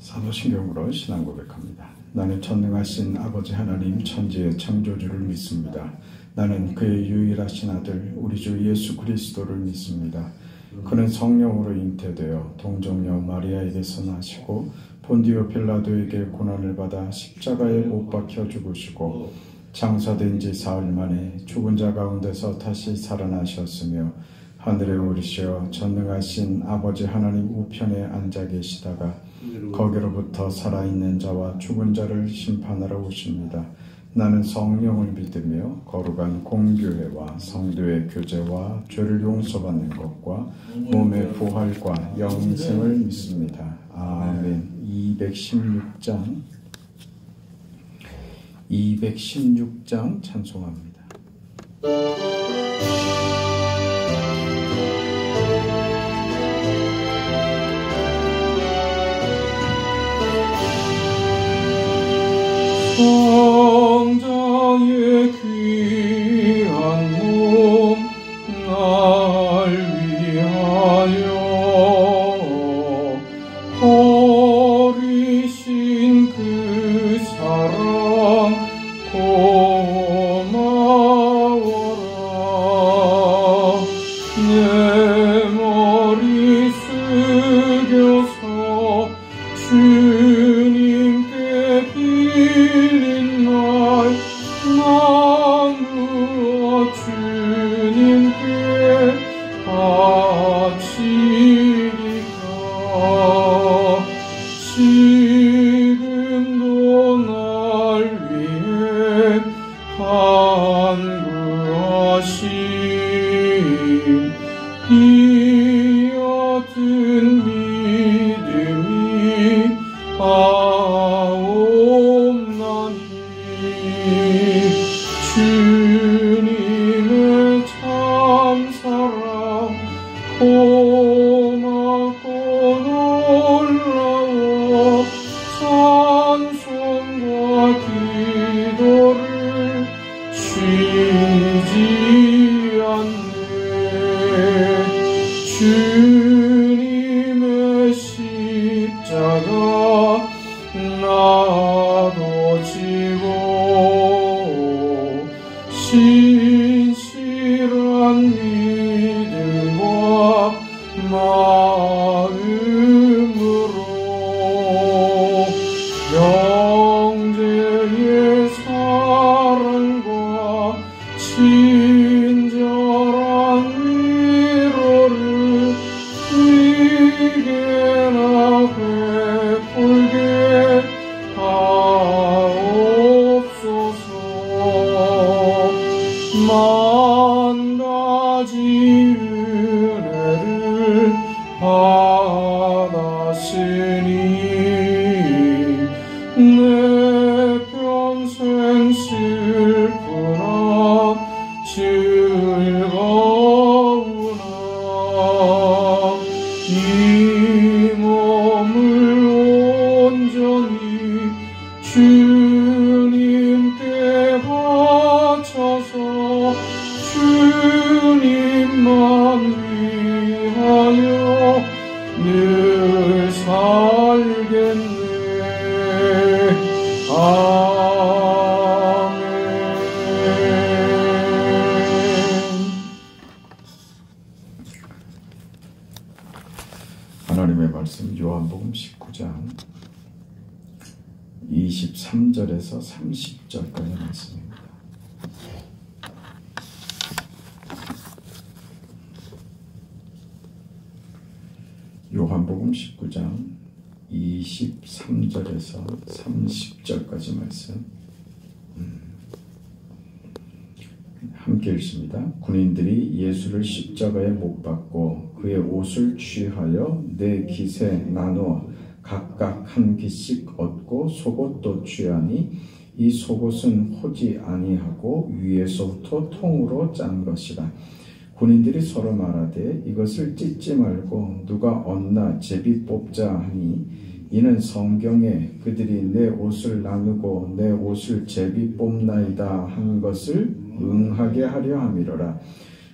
사도신경으로 신앙 고백합니다. 나는 전능하신 아버지 하나님 천지의 창조주를 믿습니다. 나는 그의 유일하신 아들 우리 주 예수 그리스도를 믿습니다. 그는 성령으로 잉태되어 동정녀 마리아에게서 나시고 본디오 빌라도에게 고난을 받아 십자가에 못 박혀 죽으시고 장사된 지 사흘 만에 죽은 자 가운데서 다시 살아나셨으며 하늘에 오르시어 전능하신 아버지 하나님 우편에 앉아 계시다가 거기로부터 살아있는 자와 죽은 자를 심판하러 오십니다. 나는 성령을 믿으며 거룩한 공교회와 성도의 교제와 죄를 용서받는 것과 몸의 부활과 영생을 믿습니다. 아멘. 216장 찬송합니다. 성자의 귀한 몸 날 위하여 버리신 그 사랑 고마워라. 내 머리 숙여서 주님께 빌린 날 나누어 주님께 바치리까. 지금도 날 위해 간구하신 이 옅은 믿음이 아옵나니 주님의 참사랑 고맙고 놀라워 찬송과 기도를 쉬지 않네. 주님의 십자가 나도 지고 신실한 믿음과 마음으로 형제의 사랑과 친절한 위로를 위게나 베풀게 하옵소서. 만 가지 은혜를 받았으니 내 평생 슬프나 즐거우나 이 몸을 온전히 주님께 바쳐서 주님만 위하여 늘 살겠네. 아멘. 하나님의 말씀 요한복음 19장 23절에서 30절까지 말씀입니다. 요한복음 19장 23절에서 30절까지 말씀 함께 읽습니다. 군인들이 예수를 십자가에 못 박고 그의 옷을 취하여 네 깃에 나누어 각각 한 깃씩 얻고 속옷도 취하니 이 속옷은 호지 아니하고 위에서부터 통으로 짠 것이라. 군인들이 서로 말하되 이것을 찢지 말고 누가 얻나 제비 뽑자 하니 이는 성경에 그들이 내 옷을 나누고 내 옷을 제비 뽑나이다 한 것을 응하게 하려 함이로라.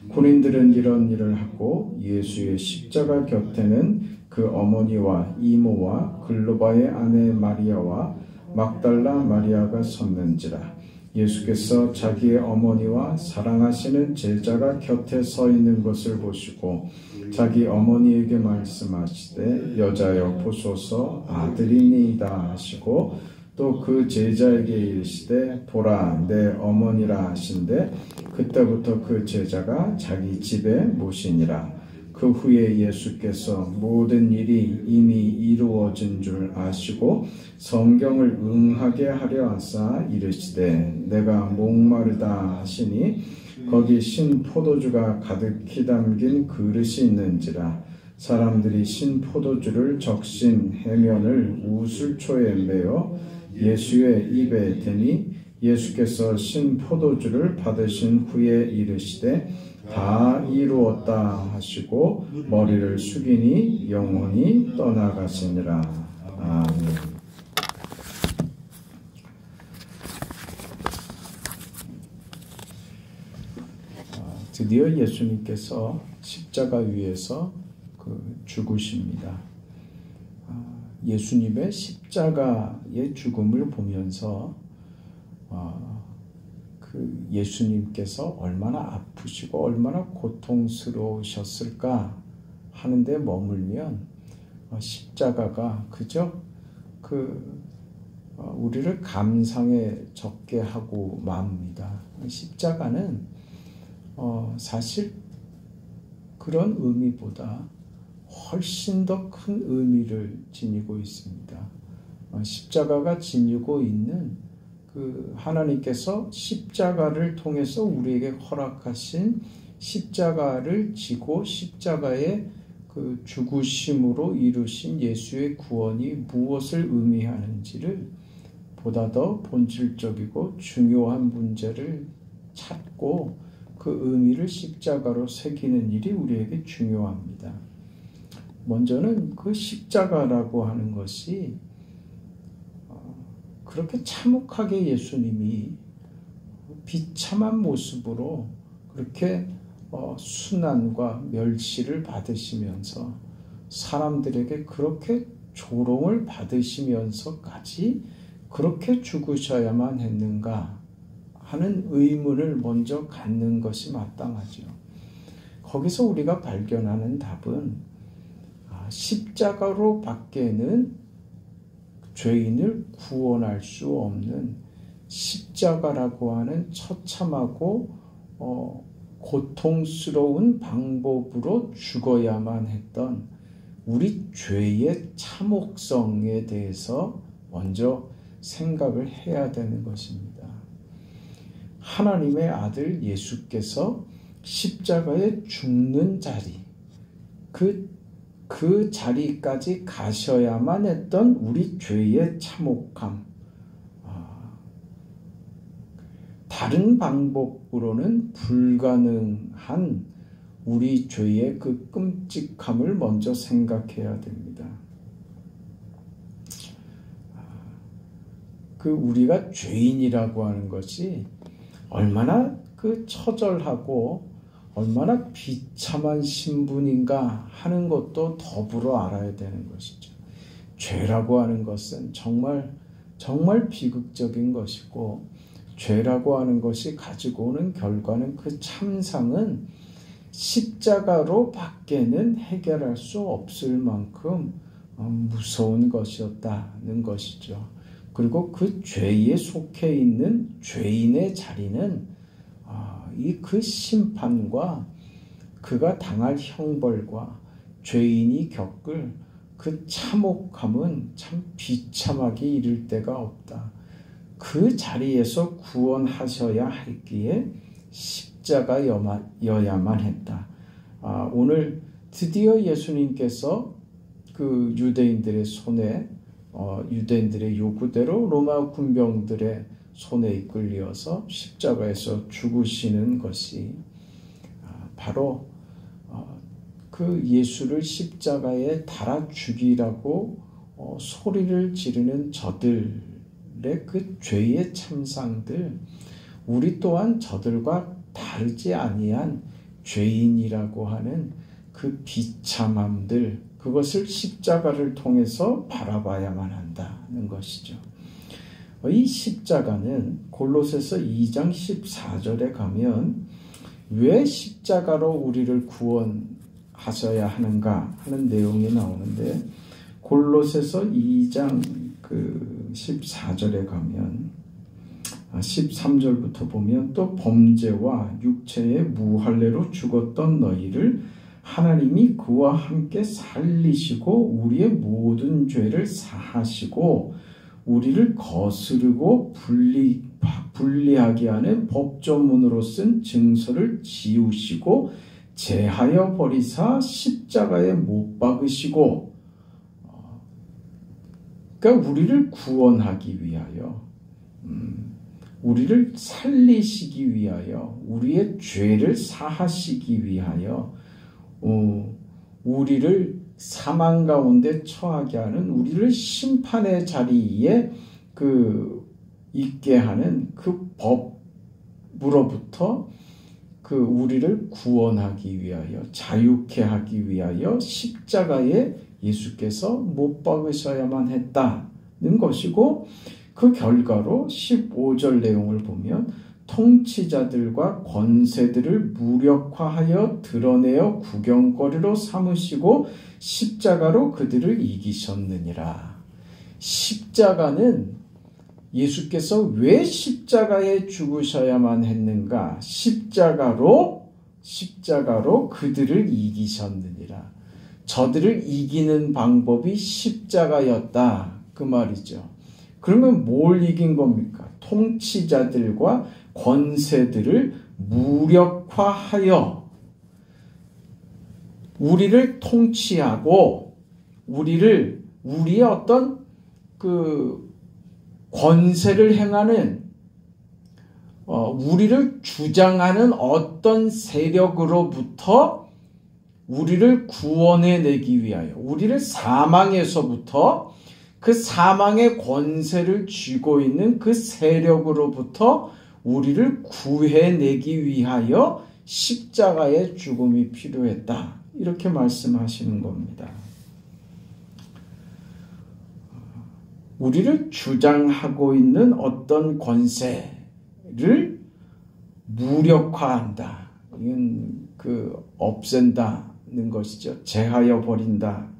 군인들은 이런 일을 하고 예수의 십자가 곁에는 그 어머니와 이모와 글로바의 아내 마리아와 막달라 마리아가 섰는지라. 예수께서 자기의 어머니와 사랑하시는 제자가 곁에 서 있는 것을 보시고 자기 어머니에게 말씀하시되 여자여 보소서 아들이니이다 하시고 또 그 제자에게 이르시되 보라 내 어머니라 하신대 그때부터 그 제자가 자기 집에 모시니라. 그 후에 예수께서 모든 일이 이미 이루어진 줄 아시고 성경을 응하게 하려 하사 이르시되 내가 목마르다 하시니 거기 신 포도주가 가득히 담긴 그릇이 있는지라. 사람들이 신 포도주를 적신 해면을 우슬초에 메어 예수의 입에 대니 예수께서 신 포도주를 받으신 후에 이르시되 다 이루었다 하시고 머리를 숙이니 영원히 떠나가시니라. 아멘. 드디어 예수님께서 십자가 위에서 죽으십니다. 예수님의 십자가의 죽음을 보면서 그 예수님께서 얼마나 아프시고 얼마나 고통스러우셨을까 하는데 머물면 십자가가 그저 우리를 감상에 적게 하고 맙니다. 십자가는 사실 그런 의미보다 훨씬 더 큰 의미를 지니고 있습니다. 십자가가 지니고 있는 그 하나님께서 십자가를 통해서 우리에게 허락하신 십자가를 지고 십자가의 그 죽으심으로 이루신 예수의 구원이 무엇을 의미하는지를 보다 더 본질적이고 중요한 문제를 찾고 그 의미를 십자가로 새기는 일이 우리에게 중요합니다. 먼저는 그 십자가라고 하는 것이 그렇게 참혹하게 예수님이 비참한 모습으로 그렇게 순환과 멸시를 받으시면서 사람들에게 그렇게 조롱을 받으시면서까지 그렇게 죽으셔야만 했는가 하는 의문을 먼저 갖는 것이 마땅하죠. 거기서 우리가 발견하는 답은 십자가로 밖에는 죄인을 구원할 수 없는 십자가라고 하는 처참하고 고통스러운 방법으로 죽어야만 했던 우리 죄의 참혹성에 대해서 먼저 생각을 해야 되는 것입니다. 하나님의 아들 예수께서 십자가에 죽는 자리, 그 자리까지 가셔야만 했던 우리 죄의 참혹함, 다른 방법으로는 불가능한 우리 죄의 그 끔찍함을 먼저 생각해야 됩니다. 그 우리가 죄인이라고 하는 것이 얼마나 그 처절하고 얼마나 비참한 신분인가 하는 것도 더불어 알아야 되는 것이죠. 죄라고 하는 것은 정말 비극적인 것이고 죄라고 하는 것이 가지고 오는 결과는 그 참상은 십자가로 밖에는 해결할 수 없을 만큼 무서운 것이었다는 것이죠. 그리고 그 죄에 속해 있는 죄인의 자리는 그 심판과 그가 당할 형벌과 죄인이 겪을 그 참혹함은 참 비참하게 이를 데가 없다. 그 자리에서 구원하셔야 했기에 십자가여야만 했다. 오늘 드디어 예수님께서 그 유대인들의 손에 유대인들의 요구대로 로마 군병들의 손에 이끌려서 십자가에서 죽으시는 것이 바로 그 예수를 십자가에 달아 죽이라고 소리를 지르는 저들의 그 죄의 참상들, 우리 또한 저들과 다르지 아니한 죄인이라고 하는 그 비참함들, 그것을 십자가를 통해서 바라봐야만 한다는 것이죠. 이 십자가는 골로새서 2장 14절에 가면 왜 십자가로 우리를 구원하셔야 하는가 하는 내용이 나오는데, 골로새서 2장 14절에 가면 13절부터 보면, 또 범죄와 육체의 무할례로 죽었던 너희를 하나님이 그와 함께 살리시고 우리의 모든 죄를 사하시고 우리를 거스르고 불리하게 하는 법조문으로 쓴 증서를 지우시고 제하여 버리사 십자가에 못 박으시고, 그러니까 우리를 구원하기 위하여, 우리를 살리시기 위하여, 우리의 죄를 사하시기 위하여, 우리를 사망 가운데 처하게 하는, 우리를 심판의 자리에 있게 하는 그 법으로부터 우리를 구원하기 위하여, 자유케 하기 위하여 십자가에 예수께서 못 박으셔야만 했다는 것이고, 그 결과로 15절 내용을 보면 통치자들과 권세들을 무력화하여 드러내어 구경거리로 삼으시고 십자가로 그들을 이기셨느니라. 십자가는 예수께서 왜 십자가에 죽으셔야만 했는가? 십자가로 그들을 이기셨느니라. 저들을 이기는 방법이 십자가였다, 그 말이죠. 그러면 뭘 이긴 겁니까? 통치자들과 권세들을 무력화하여 우리를 통치하고 우리의 어떤 권세를 행하는, 우리를 주장하는 어떤 세력으로부터 우리를 구원해내기 위하여, 우리를 사망에서부터, 그 사망의 권세를 쥐고 있는 그 세력으로부터 우리를 구해내기 위하여 십자가의 죽음이 필요했다, 이렇게 말씀하시는 겁니다. 우리를 주장하고 있는 어떤 권세를 무력화한다, 이건 없앤다는 것이죠. 제하여 버린다,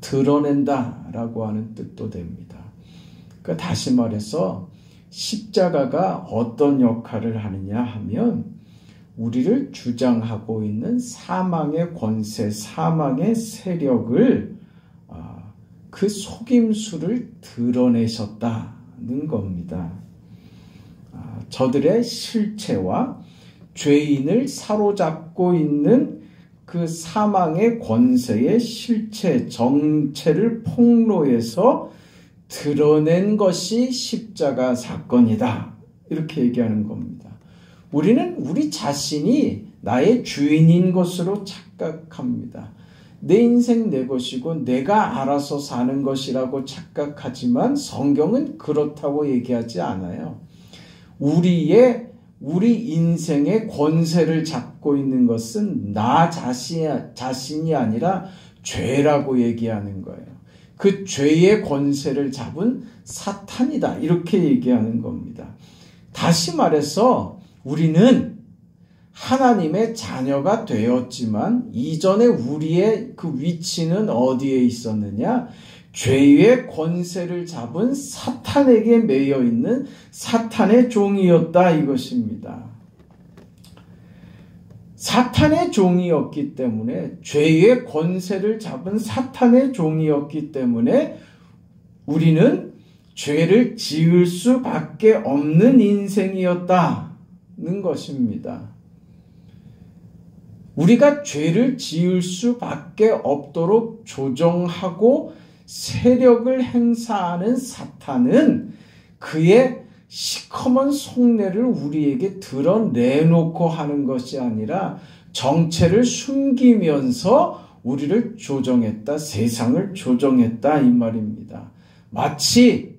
드러낸다라고 하는 뜻도 됩니다. 그러니까 다시 말해서 십자가가 어떤 역할을 하느냐 하면, 우리를 주장하고 있는 사망의 권세, 사망의 세력을, 그 속임수를 드러내셨다는 겁니다. 저들의 실체와 죄인을 사로잡고 있는 그 사망의 권세의 실체, 정체를 폭로해서 드러낸 것이 십자가 사건이다, 이렇게 얘기하는 겁니다. 우리는 우리 자신이 나의 주인인 것으로 착각합니다. 내 인생 내 것이고 내가 알아서 사는 것이라고 착각하지만 성경은 그렇다고 얘기하지 않아요. 우리 인생의 권세를 잡고 있는 것은 나 자신이 아니라 죄라고 얘기하는 거예요. 그 죄의 권세를 잡은 사탄이다, 이렇게 얘기하는 겁니다. 다시 말해서 우리는 하나님의 자녀가 되었지만 이전에 우리의 그 위치는 어디에 있었느냐? 죄의 권세를 잡은 사탄에게 매여 있는 사탄의 종이었다, 이것입니다. 사탄의 종이었기 때문에, 죄의 권세를 잡은 사탄의 종이었기 때문에 우리는 죄를 지을 수밖에 없는 인생이었다는 것입니다. 우리가 죄를 지을 수밖에 없도록 조정하고 세력을 행사하는 사탄은 그의 시커먼 속내를 우리에게 드러내놓고 하는 것이 아니라 정체를 숨기면서 우리를 조정했다, 세상을 조정했다, 이 말입니다. 마치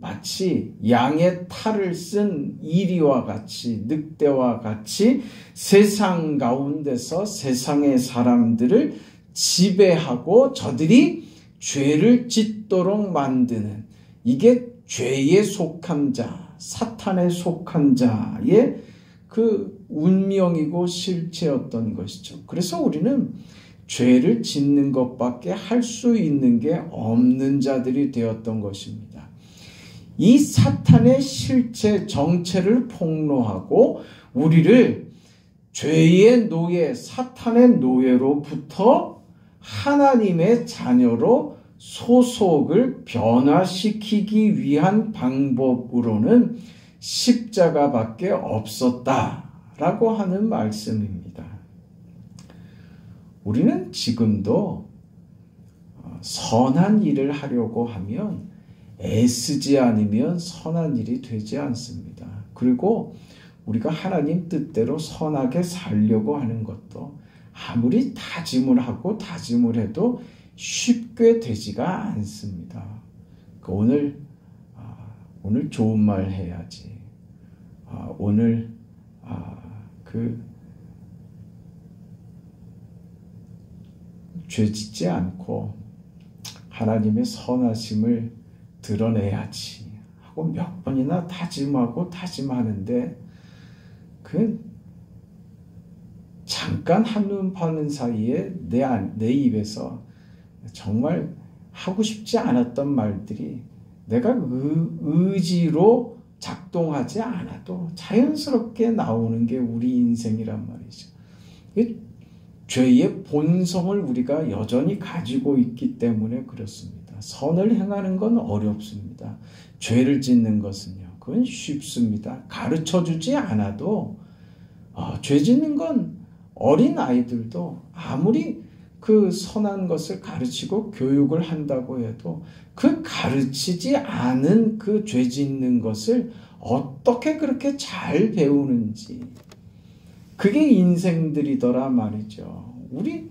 마치 양의 탈을 쓴 이리와 같이, 늑대와 같이 세상 가운데서 세상의 사람들을 지배하고 저들이 죄를 짓도록 만드는, 이게 죄에 속한 자, 사탄에 속한 자의 그 운명이고 실체였던 것이죠. 그래서 우리는 죄를 짓는 것밖에 할 수 있는 게 없는 자들이 되었던 것입니다. 이 사탄의 실체, 정체를 폭로하고 우리를 죄의 노예, 사탄의 노예로부터 하나님의 자녀로 소속을 변화시키기 위한 방법으로는 십자가밖에 없었다라고 하는 말씀입니다. 우리는 지금도 선한 일을 하려고 하면 애쓰지 않으면 선한 일이 되지 않습니다. 그리고 우리가 하나님 뜻대로 선하게 살려고 하는 것도 아무리 다짐을 하고 다짐을 해도 쉽게 되지가 않습니다. 오늘 좋은 말 해야지. 오늘 죄 짓지 않고 하나님의 선하심을 드러내야지 하고 몇 번이나 다짐하고 다짐하는데 잠깐 한눈 파는 사이에 내 입에서 정말 하고 싶지 않았던 말들이 내가 의지로 작동하지 않아도 자연스럽게 나오는 게 우리 인생이란 말이죠. 죄의 본성을 우리가 여전히 가지고 있기 때문에 그렇습니다. 선을 행하는 건 어렵습니다. 죄를 짓는 것은요, 그건 쉽습니다. 가르쳐주지 않아도 죄 짓는 건 어린 아이들도 아무리 그 선한 것을 가르치고 교육을 한다고 해도 그 가르치지 않은 그 죄 짓는 것을 어떻게 그렇게 잘 배우는지, 그게 인생들이더라 말이죠. 우리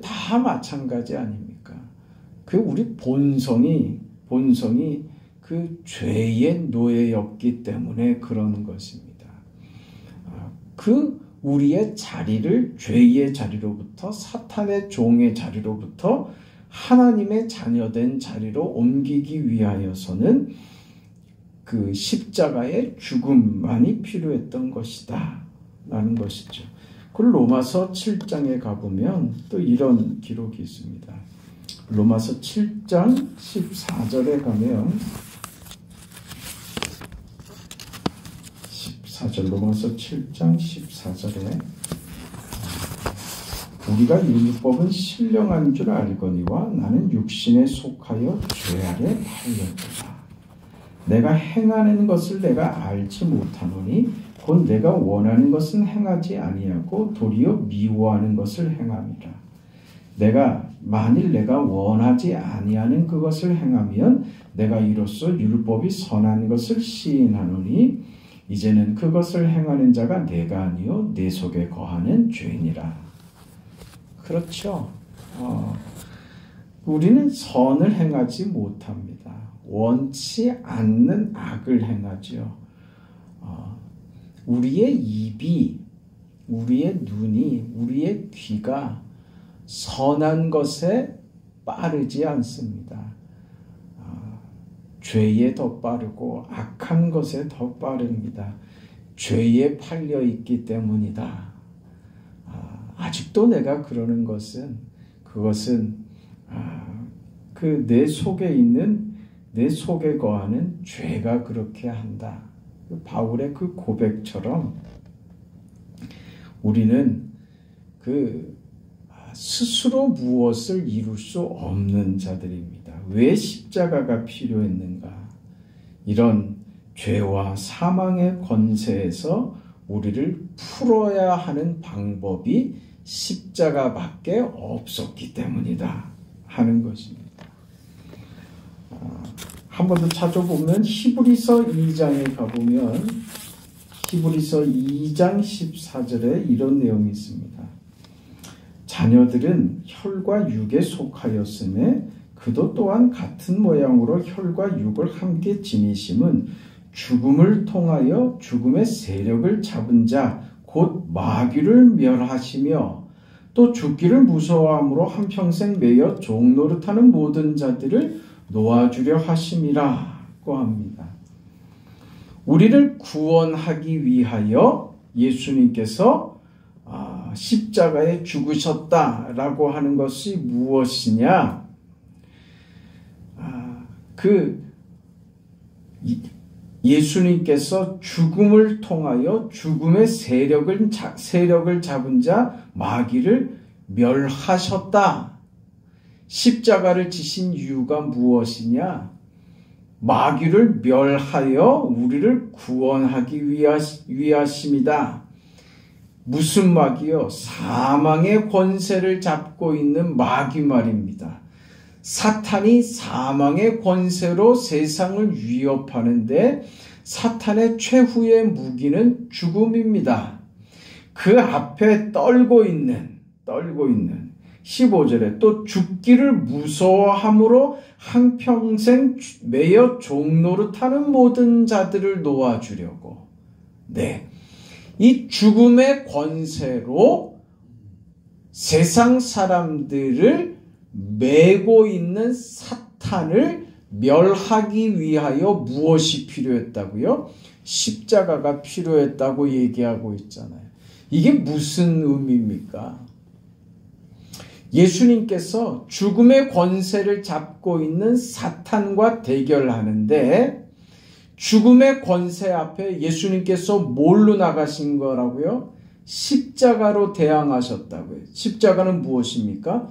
다 마찬가지 아닙니까? 우리 본성이 그 죄의 노예였기 때문에 그러는 것입니다. 우리의 자리를 죄의 자리로부터 사탄의 종의 자리로부터 하나님의 자녀된 자리로 옮기기 위하여서는 그 십자가의 죽음만이 필요했던 것이다 라는 것이죠. 그 로마서 7장에 가보면 또 이런 기록이 있습니다. 로마서 7장 14절에 가면 로마서 7장 14절에 우리가 율법은 신령한 줄 알거니와 나는 육신에 속하여 죄 아래 팔렸도다. 내가 행하는 것을 내가 알지 못하노니 곧 내가 원하는 것은 행하지 아니하고 도리어 미워하는 것을 행함이라. 만일 내가 원하지 아니하는 그것을 행하면 내가 이로써 율법이 선한 것을 시인하노니 이제는 그것을 행하는 자가 내가 아니요 내 속에 거하는 죄니라. 그렇죠. 우리는 선을 행하지 못합니다. 원치 않는 악을 행하죠. 우리의 입이, 우리의 눈이, 우리의 귀가 선한 것에 빠르지 않습니다. 죄에 더 빠르고 악한 것에 더 빠릅니다. 죄에 팔려 있기 때문이다. 아직도 내가 그러는 것은 그것은 내 속에 있는, 내 속에 거하는 죄가 그렇게 한다. 바울의 그 고백처럼 우리는 스스로 무엇을 이룰 수 없는 자들입니다. 왜 십자가가 필요했는가? 이런 죄와 사망의 권세에서 우리를 풀어야 하는 방법이 십자가밖에 없었기 때문이다 하는 것입니다. 한 번 더 찾아보면 히브리서 2장에 가보면 히브리서 2장 14절에 이런 내용이 있습니다. 자녀들은 혈과 육에 속하였음에 그도 또한 같은 모양으로 혈과 육을 함께 지니심은 죽음을 통하여 죽음의 세력을 잡은 자 곧 마귀를 멸하시며 또 죽기를 무서워함으로 한평생 매여 종노릇하는 모든 자들을 놓아주려 하심이라고 합니다. 우리를 구원하기 위하여 예수님께서 십자가에 죽으셨다라고 하는 것이 무엇이냐? 예수님께서 죽음을 통하여 죽음의 세력을 잡은 자 마귀를 멸하셨다. 십자가를 지신 이유가 무엇이냐? 마귀를 멸하여 우리를 구원하기 위하심이다. 무슨 마귀요? 사망의 권세를 잡고 있는 마귀 말입니다. 사탄이 사망의 권세로 세상을 위협하는데 사탄의 최후의 무기는 죽음입니다. 그 앞에 떨고 있는 15절에 또 죽기를 무서워함으로 한평생 매여 종노릇하는 모든 자들을 놓아주려고. 이 죽음의 권세로 세상 사람들을 매고 있는 사탄을 멸하기 위하여 무엇이 필요했다고요? 십자가가 필요했다고 얘기하고 있잖아요. 이게 무슨 의미입니까? 예수님께서 죽음의 권세를 잡고 있는 사탄과 대결하는데 죽음의 권세 앞에 예수님께서 뭘로 나가신 거라고요? 십자가로 대항하셨다고요. 십자가는 무엇입니까?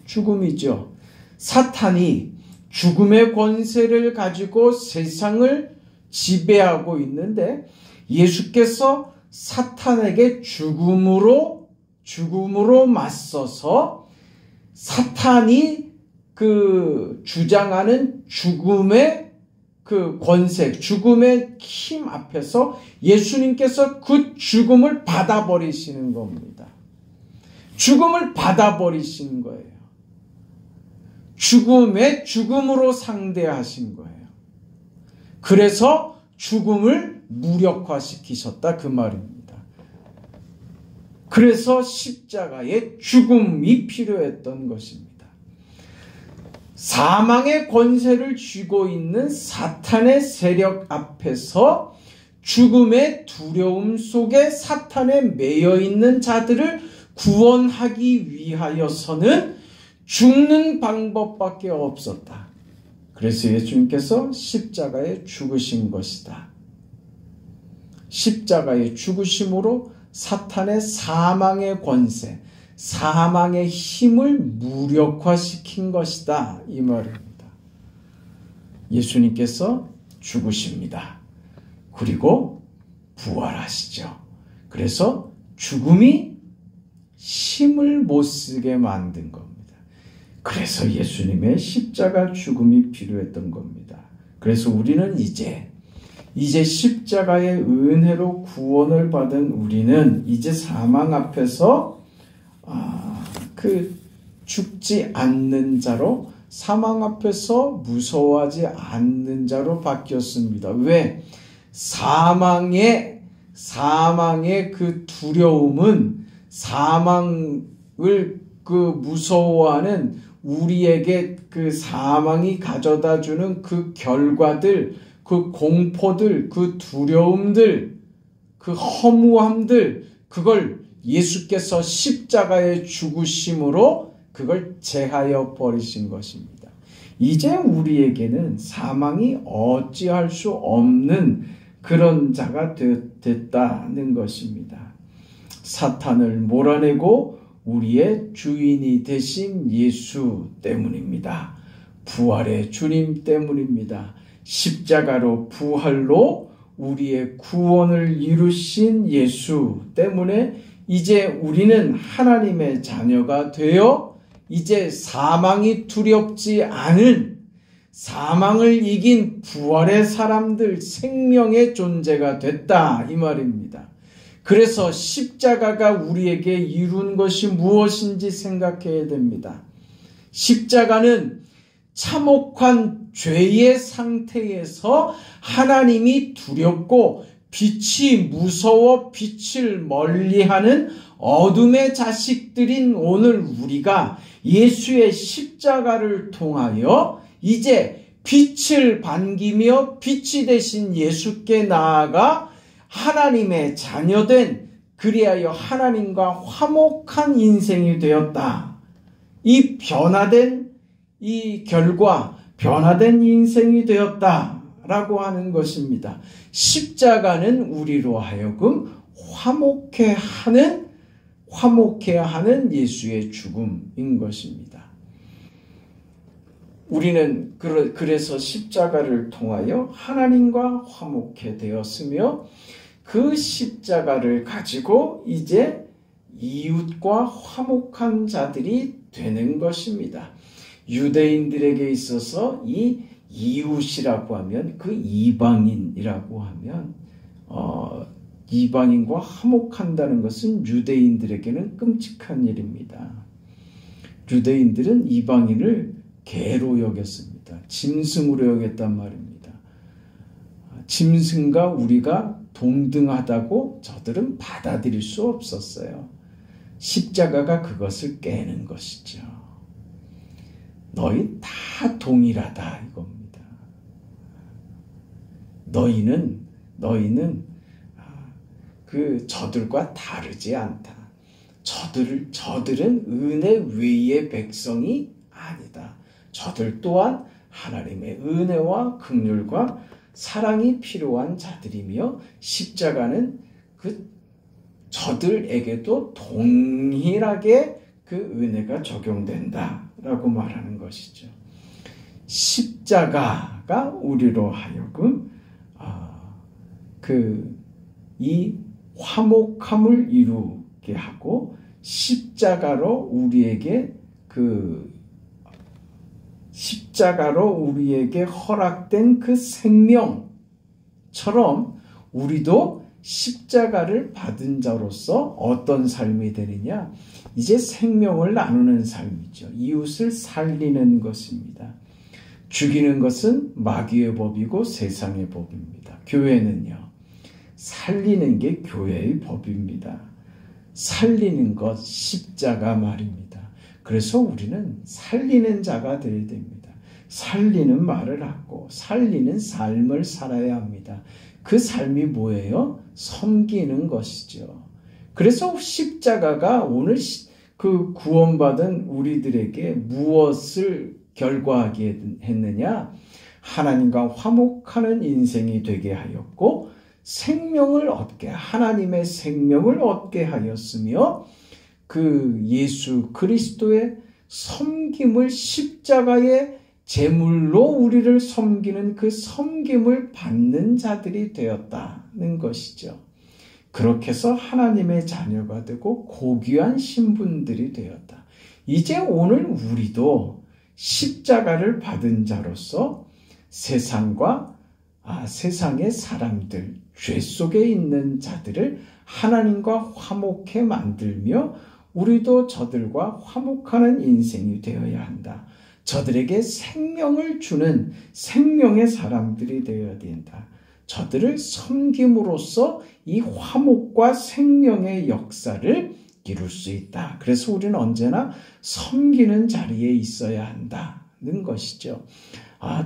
죽음이죠. 사탄이 죽음의 권세를 가지고 세상을 지배하고 있는데 예수께서 사탄에게 죽음으로 맞서서 사탄이 주장하는 죽음의 권세, 죽음의 힘 앞에서 예수님께서 그 죽음을 받아버리시는 겁니다. 죽음을 받아버리신 거예요. 죽음으로 상대하신 거예요. 그래서 죽음을 무력화시키셨다 그 말입니다. 그래서 십자가에 죽음이 필요했던 것입니다. 사망의 권세를 쥐고 있는 사탄의 세력 앞에서 죽음의 두려움 속에 사탄에 매여 있는 자들을 구원하기 위하여서는 죽는 방법밖에 없었다. 그래서 예수님께서 십자가에 죽으신 것이다. 십자가에 죽으심으로 사탄의 사망의 권세, 사망의 힘을 무력화시킨 것이다. 이 말입니다. 예수님께서 죽으십니다. 그리고 부활하시죠. 그래서 죽음이 힘을 못 쓰게 만든 겁니다. 그래서 예수님의 십자가 죽음이 필요했던 겁니다. 그래서 우리는 이제 십자가의 은혜로 구원을 받은 우리는 이제 사망 앞에서 죽지 않는 자로, 사망 앞에서 무서워하지 않는 자로 바뀌었습니다. 왜? 사망의 그 두려움은, 사망을 무서워하는 우리에게 그 사망이 가져다 주는 그 결과들, 그 공포들, 그 두려움들, 그 허무함들, 그걸 예수께서 십자가에 죽으심으로 그걸 제하여 버리신 것입니다. 이제 우리에게는 사망이 어찌할 수 없는 그런 자가 됐다는 것입니다. 사탄을 몰아내고 우리의 주인이 되신 예수 때문입니다. 부활의 주님 때문입니다. 십자가로 부활로 우리의 구원을 이루신 예수 때문에 이제 우리는 하나님의 자녀가 되어 이제 사망이 두렵지 않은, 사망을 이긴 부활의 사람들, 생명의 존재가 됐다 이 말입니다. 그래서 십자가가 우리에게 이룬 것이 무엇인지 생각해야 됩니다. 십자가는 참혹한 죄의 상태에서 하나님이 두렵고 빛이 무서워 빛을 멀리하는 어둠의 자식들인 오늘 우리가 예수의 십자가를 통하여 이제 빛을 반기며 빛이 되신 예수께 나아가 하나님의 자녀된, 그리하여 하나님과 화목한 인생이 되었다. 이 변화된 이 결과, 변화된 인생이 되었다라고 하는 것입니다. 십자가는 우리로 하여금 화목해야 하는 예수의 죽음인 것입니다. 우리는 그래서 십자가를 통하여 하나님과 화목해 되었으며 그 십자가를 가지고 이제 이웃과 화목한 자들이 되는 것입니다. 유대인들에게 있어서 이 이웃이라고 하면 그 이방인이라고 하면 이방인과 화목한다는 것은 유대인들에게는 끔찍한 일입니다. 유대인들은 이방인을 개로 여겼습니다. 짐승으로 여겼단 말입니다. 짐승과 우리가 동등하다고 저들은 받아들일 수 없었어요. 십자가가 그것을 깨는 것이죠. 너희 다 동일하다 이겁니다. 너희는 그 저들과 다르지 않다. 저들은 은혜 외의 백성이 아니다. 저들 또한 하나님의 은혜와 긍휼과 사랑이 필요한 자들이며 십자가는 그 저들에게도 동일하게 그 은혜가 적용된다라고 말하는 것이죠. 십자가가 우리로 하여금 이 화목함을 이루게 하고 십자가로 우리에게 허락된 그 생명처럼 우리도 십자가를 받은 자로서 어떤 삶이 되느냐? 이제 생명을 나누는 삶이죠. 이웃을 살리는 것입니다. 죽이는 것은 마귀의 법이고 세상의 법입니다. 교회는요, 살리는 게 교회의 법입니다. 살리는 것, 십자가 말입니다. 그래서 우리는 살리는 자가 되어야 됩니다. 살리는 말을 하고 살리는 삶을 살아야 합니다. 그 삶이 뭐예요? 섬기는 것이죠. 그래서 십자가가 오늘 그 구원받은 우리들에게 무엇을 결과하게 했느냐? 하나님과 화목하는 인생이 되게 하였고 생명을 얻게, 하나님의 생명을 얻게 하였으며 그 예수 그리스도의 섬김을 십자가의 제물로 우리를 섬기는 그 섬김을 받는 자들이 되었다는 것이죠. 그렇게 해서 하나님의 자녀가 되고 고귀한 신분들이 되었다. 이제 오늘 우리도 십자가를 받은 자로서 세상의 사람들, 죄 속에 있는 자들을 하나님과 화목해 만들며 우리도 저들과 화목하는 인생이 되어야 한다. 저들에게 생명을 주는 생명의 사람들이 되어야 된다. 저들을 섬김으로써 이 화목과 생명의 역사를 이룰 수 있다. 그래서 우리는 언제나 섬기는 자리에 있어야 한다는 것이죠.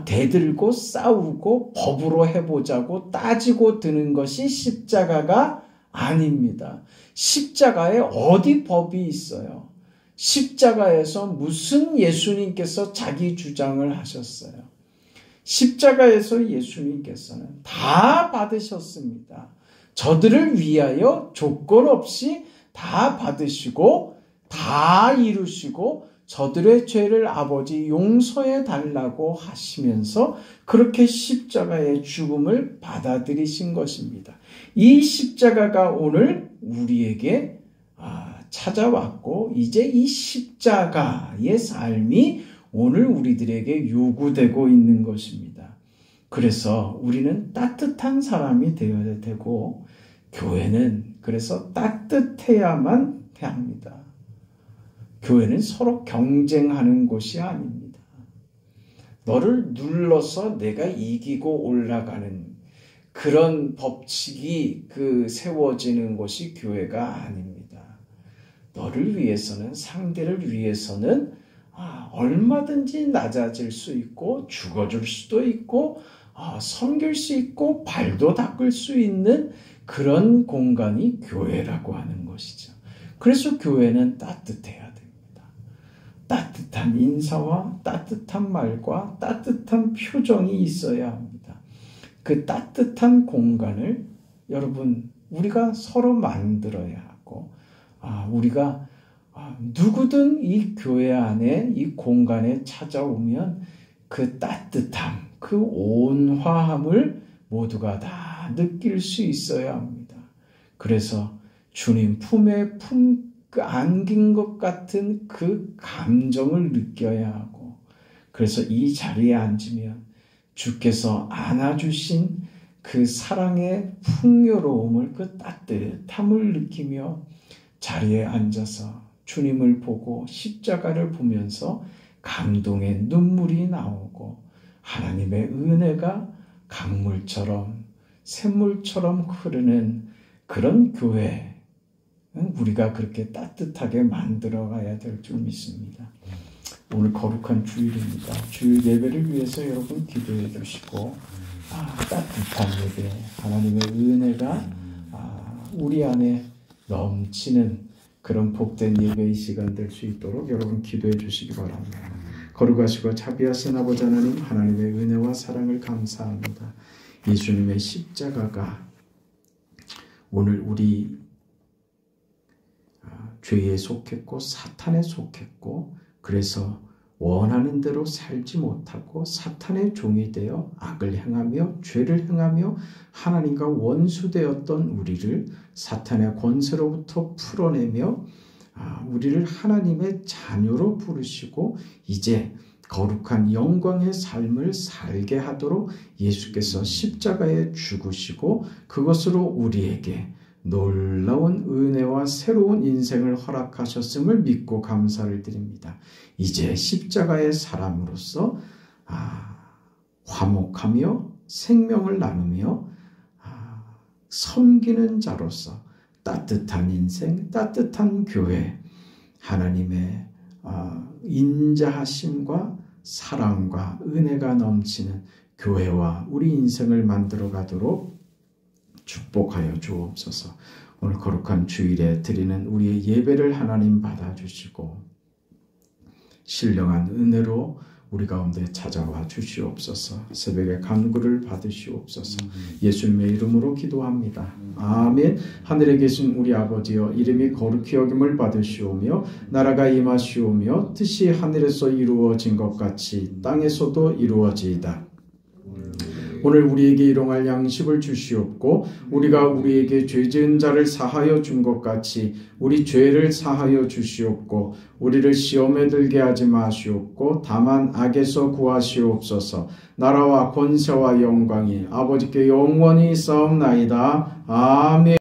대들고 싸우고 법으로 해보자고 따지고 드는 것이 십자가가 아닙니다. 십자가에 어디 법이 있어요? 십자가에서 무슨 예수님께서 자기 주장을 하셨어요? 십자가에서 예수님께서는 다 받으셨습니다. 저들을 위하여 조건 없이 다 받으시고 다 이루시고 저들의 죄를 아버지 용서해 달라고 하시면서 그렇게 십자가의 죽음을 받아들이신 것입니다. 이 십자가가 오늘 우리에게 찾아왔고 이제 이 십자가의 삶이 오늘 우리들에게 요구되고 있는 것입니다. 그래서 우리는 따뜻한 사람이 되어야 되고 교회는 그래서 따뜻해야만 합니다. 교회는 서로 경쟁하는 곳이 아닙니다. 너를 눌러서 내가 이기고 올라가는 그런 법칙이 세워지는 곳이 교회가 아닙니다. 너를 위해서는, 상대를 위해서는 얼마든지 낮아질 수 있고 죽어줄 수도 있고 섬길 수 있고 발도 닦을 수 있는 그런 공간이 교회라고 하는 것이죠. 그래서 교회는 따뜻해야 됩니다. 따뜻한 인사와 따뜻한 말과 따뜻한 표정이 있어야 합니다. 그 따뜻한 공간을 여러분 우리가 서로 만들어야 하고 우리가 누구든 이 교회 안에 이 공간에 찾아오면 그 따뜻함, 그 온화함을 모두가 다 느낄 수 있어야 합니다. 그래서 주님 품에 안긴 것 같은 그 감정을 느껴야 하고, 그래서 이 자리에 앉으면 주께서 안아주신 그 사랑의 풍요로움을, 그 따뜻함을 느끼며 자리에 앉아서 주님을 보고 십자가를 보면서 감동의 눈물이 나오고 하나님의 은혜가 강물처럼 샘물처럼 흐르는 그런 교회, 우리가 그렇게 따뜻하게 만들어가야 될 줄 믿습니다. 오늘 거룩한 주일입니다. 주일 예배를 위해서 여러분 기도해 주시고 따뜻한 예배, 하나님의 은혜가 우리 안에 넘치는 그런 복된 예배의 시간 될 수 있도록 여러분 기도해 주시기 바랍니다. 거룩하시고 자비하신 아버지 하나님, 하나님의 은혜와 사랑을 감사합니다. 예수님의 십자가가 오늘 우리 죄에 속했고 사탄에 속했고, 그래서 원하는 대로 살지 못하고 사탄의 종이 되어 악을 행하며 죄를 행하며 하나님과 원수되었던 우리를 사탄의 권세로부터 풀어내며 우리를 하나님의 자녀로 부르시고 이제 거룩한 영광의 삶을 살게 하도록 예수께서 십자가에 죽으시고 그것으로 우리에게 놀라운 은혜와 새로운 인생을 허락하셨음을 믿고 감사를 드립니다. 이제 십자가의 사람으로서 화목하며 생명을 나누며 섬기는 자로서 따뜻한 인생, 따뜻한 교회, 하나님의 인자하심과 사랑과 은혜가 넘치는 교회와 우리 인생을 만들어 가도록 축복하여 주옵소서. 오늘 거룩한 주일에 드리는 우리의 예배를 하나님 받아주시고 신령한 은혜로 우리 가운데 찾아와 주시옵소서. 새벽에 간구를 받으시옵소서. 예수님의 이름으로 기도합니다. 아멘. 하늘에 계신 우리 아버지여, 이름이 거룩히 여김을 받으시오며 나라가 임하시오며 뜻이 하늘에서 이루어진 것 같이 땅에서도 이루어지이다. 오늘 우리에게 일용할 양식을 주시옵고 우리가 우리에게 죄 지은 자를 사하여 준 것 같이 우리 죄를 사하여 주시옵고 우리를 시험에 들게 하지 마시옵고 다만 악에서 구하시옵소서. 나라와 권세와 영광이 아버지께 영원히 있사옵나이다. 아멘.